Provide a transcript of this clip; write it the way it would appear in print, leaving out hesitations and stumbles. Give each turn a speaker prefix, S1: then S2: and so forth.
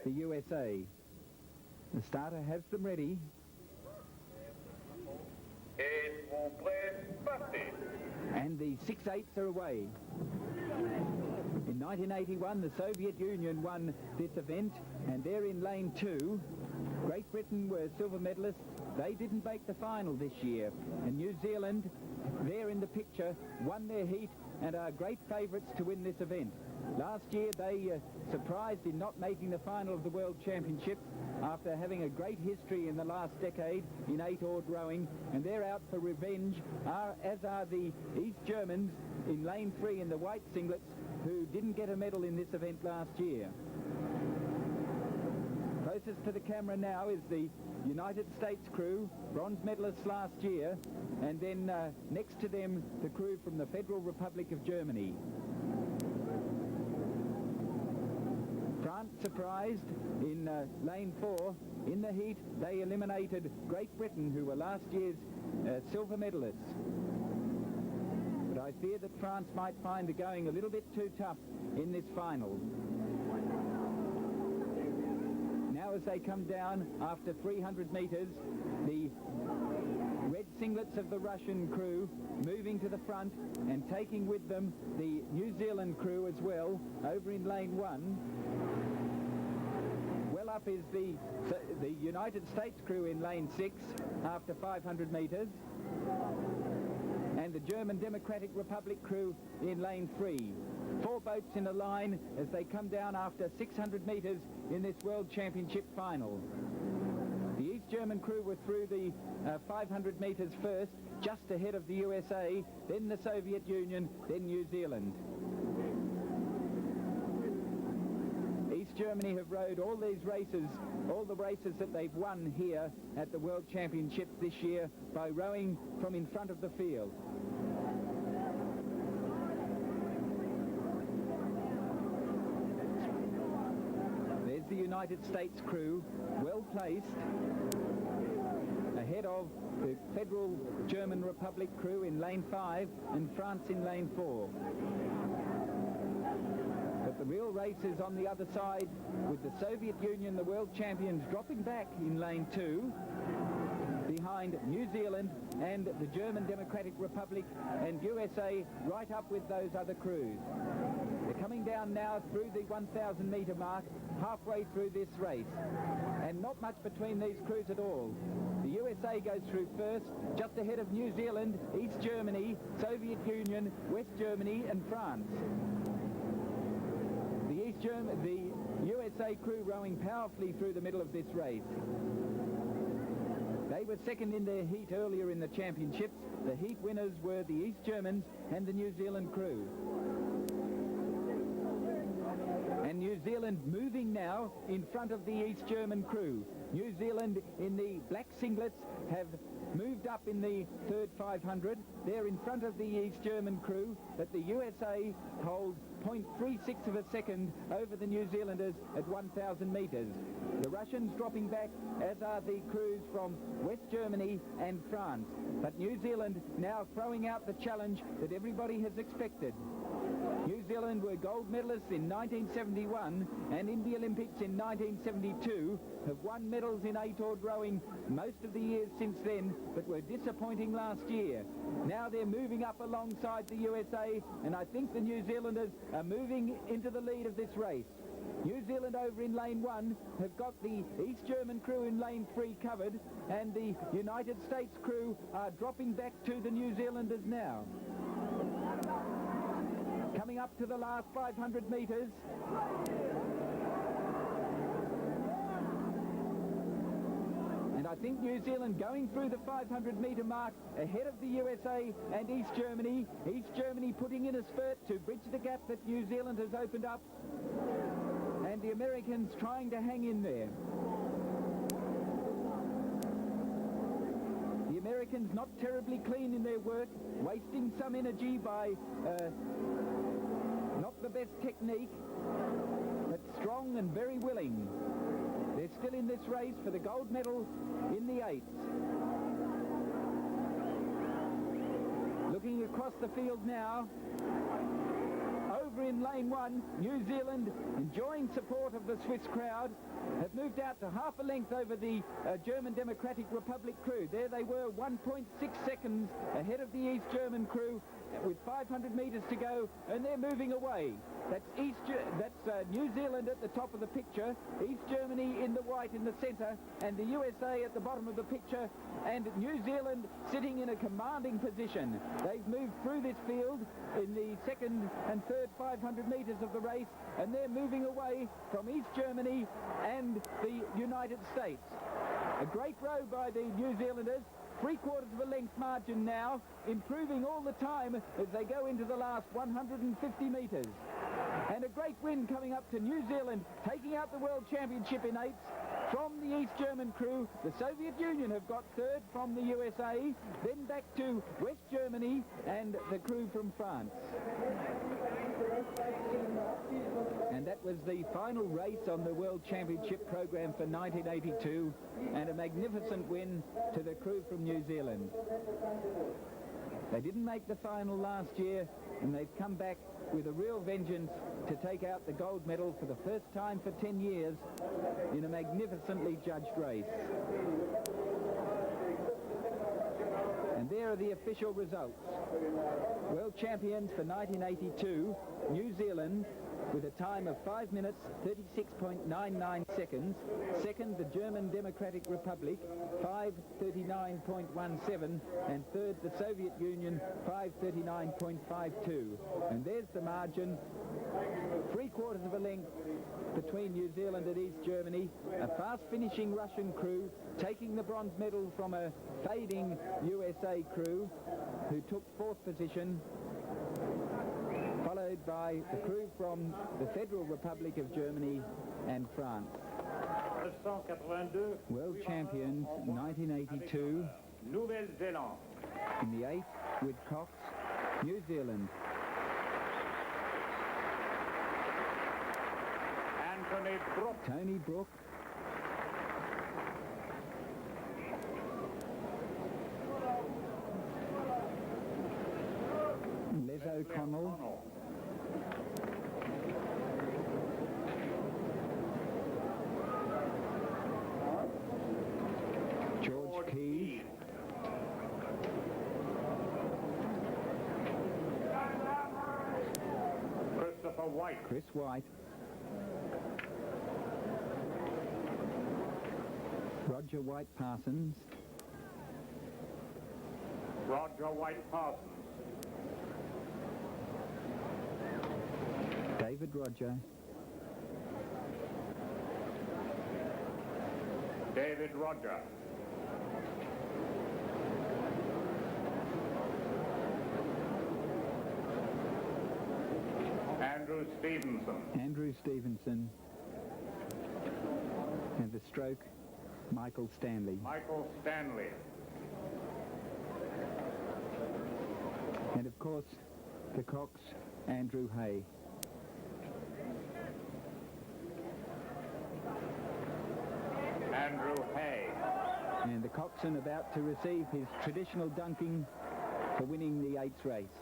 S1: the USA. The starter has them ready. And the 6/8 are away. In 1981, the Soviet Union won this event, and they're in lane 2. Great Britain were silver medalists. They didn't make the final this year. And New Zealand, they're in the picture, won their heat and are great favourites to win this event. Last year, they surprised in not making the final of the World Championship after having a great history in the last decade in 8-oared rowing, and they're out for revenge, as are the East Germans in lane 3 in the white singlets, who didn't get a medal in this event last year. Closest to the camera now is the United States crew, bronze medalists last year, and then next to them the crew from the Federal Republic of Germany. France surprised in lane 4. In the heat, they eliminated Great Britain, who were last year's silver medalists. But I fear that France might find the going a little bit too tough in this final. Now as they come down after 300 metres, the red singlets of the Russian crew moving to the front and taking with them the New Zealand crew as well over in lane 1. Well up is the United States crew in lane 6 after 500 metres, and the German Democratic Republic crew in lane 3. 4 boats in a line as they come down after 600 metres in this World Championship final. The East German crew were through the 500 metres first, just ahead of the USA, then the Soviet Union, then New Zealand. East Germany have rowed all these races, all the races that they've won here at the World Championships this year by rowing from in front of the field. There's the United States crew, well placed, ahead of the Federal German Republic crew in lane 5 and France in lane 4. But the real race is on the other side, with the Soviet Union, the world champions, dropping back in lane 2 behind New Zealand and the German Democratic Republic and USA right up with those other crews. They're coming down now through the 1,000 metre mark, halfway through this race, and not much between these crews at all. The USA goes through first, just ahead of New Zealand, East Germany, Soviet Union, West Germany and France. The USA crew rowing powerfully through the middle of this race. They were second in their heat earlier in the championships. The heat winners were the East Germans and the New Zealand crew. And New Zealand moving now in front of the East German crew. New Zealand in the black singlets have moved up in the third 500. They're in front of the East German crew, but the USA hold 0.36 of a second over the New Zealanders at 1,000 metres. The Russians dropping back, as are the crews from West Germany and France. But New Zealand now throwing out the challenge that everybody has expected. New Zealand were gold medalists in 1971 and in the Olympics in 1972, have won medals in 8-oared rowing most of the years since then, but were disappointing last year. Now they're moving up alongside the USA, and I think the New Zealanders are moving into the lead of this race. New Zealand over in lane 1 have got the East German crew in lane 3 covered, and the United States crew are dropping back to the New Zealanders now. Coming up to the last 500 metres. And I think New Zealand going through the 500 metre mark ahead of the USA and East Germany. East Germany putting in a spurt to bridge the gap that New Zealand has opened up. And the Americans trying to hang in there. The Americans not terribly clean in their work, wasting some energy by not the best technique, but strong and very willing. They're still in this race for the gold medal in the 8s. Looking across the field now, over in lane 1. New Zealand, enjoying support of the Swiss crowd, have moved out to half a length over the German Democratic Republic crew. There they were, 1.6 seconds ahead of the East German crew with 500 metres to go, and they're moving away. That's New Zealand at the top of the picture, East Germany in the white in the centre, and the USA at the bottom of the picture, and New Zealand sitting in a commanding position. They've moved through this field in the second and third 500 metres of the race, and they're moving away from East Germany and the United States. A great row by the New Zealanders. 3/4 of a length margin now, improving all the time as they go into the last 150 metres. And a great win coming up to New Zealand, taking out the World Championship in 8s from the East German crew. The Soviet Union have got third from the USA, then back to West Germany and the crew from France. And that was the final race on the World Championship program for 1982, and a magnificent win to the crew from New Zealand. They didn't make the final last year, and they've come back with a real vengeance to take out the gold medal for the first time for 10 years in a magnificently judged race. And there are the official results. World champions for 1982, New Zealand, with a time of 5 minutes 36.99 seconds. Second, the German Democratic Republic, 5:39.17, and third, the Soviet Union, 5:39.52. And there's the margin, 3/4 of a length between New Zealand and East Germany. A fast-finishing Russian crew taking the bronze medal from a fading USA crew who took 4th position, followed by the crew from the Federal Republic of Germany and France. World champions 1982
S2: Nouvelle-Zélande.
S1: in the 8th with Cox, New Zealand. Tony Brook. Les O'Connell. George Keyes.
S2: Christopher White.
S1: Chris White. Roger White Parsons.
S2: Roger White Parsons.
S1: David Roger.
S2: David Roger. Andrew Stevenson.
S1: Andrew Stevenson. And the stroke, Michael Stanley.
S2: Michael Stanley.
S1: And of course, the Cox, Andrew Hay.
S2: Andrew Hay.
S1: And the coxswain about to receive his traditional dunking for winning the 8th race.